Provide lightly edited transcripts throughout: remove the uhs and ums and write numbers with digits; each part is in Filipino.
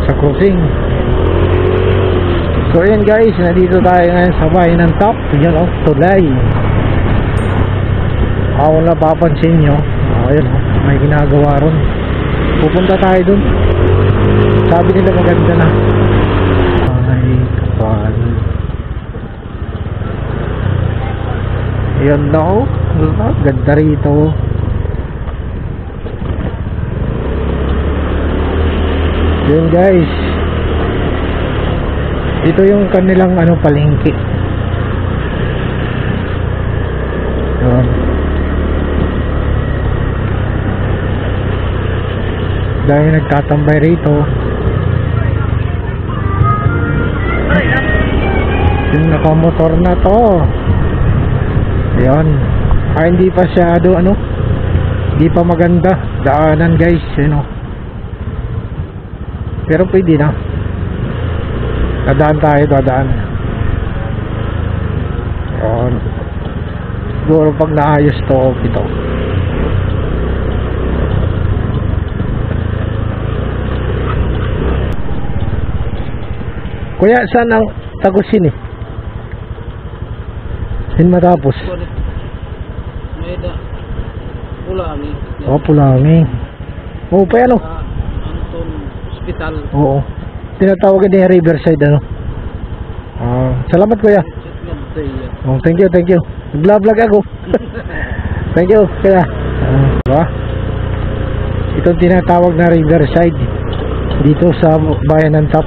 sa crossing. So ayan guys, nandito tayo ngayon sa bayan ng Top. Yun o, tulay. Kung napapansin nyo, ayun o, may ginagawa ron. Pupunta tayo dun. Sabi nila maganda na. Ay kapal. Ayan na o, ganda rito. Yun guys, ito yung kanilang palengke. Yun. Dahil nagtatambay rito. Yung nakamotor na to. Yun. Hindi pa siya hindi pa maganda daanan guys, pero pwede na. Dadaan tayo, dadaan. Yun. Siguro pag naayos to, ito. Kuya, saan ang Tagusin Sin matapos? Pulangi. Oh, Pulangi. Oh, pa Anton Hospital. Oo. Tinatawag din Riverside salamat kuya. Oh, thank you. Nag-vlog ako. Thank you kuya. Diba? Itong tinatawag na Riverside dito sa bayan ng Top.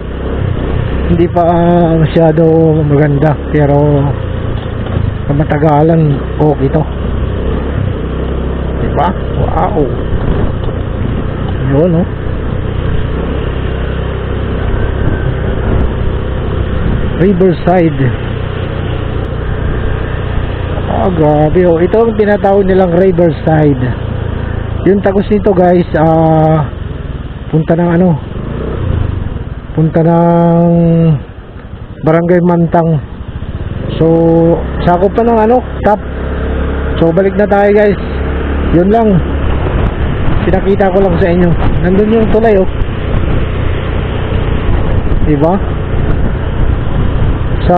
Hindi pa masyado maganda, pero matagalan okay ito. Diba? Wow. Yun Riverside. Grabe ito ang tinatawag nilang Riverside. Yung tagos nito guys, punta ng punta ng Barangay Mantang. So sakop pa ng Top. So balik na tayo guys. Yun lang, pinakita ko lang sa inyo. Nandun yung tulay diba? Sa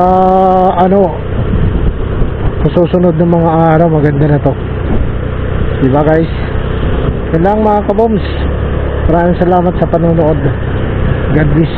susunod ng mga araw maganda na to, diba guys? Yun lang mga kaboms. Maraming salamat sa panonood. God bless.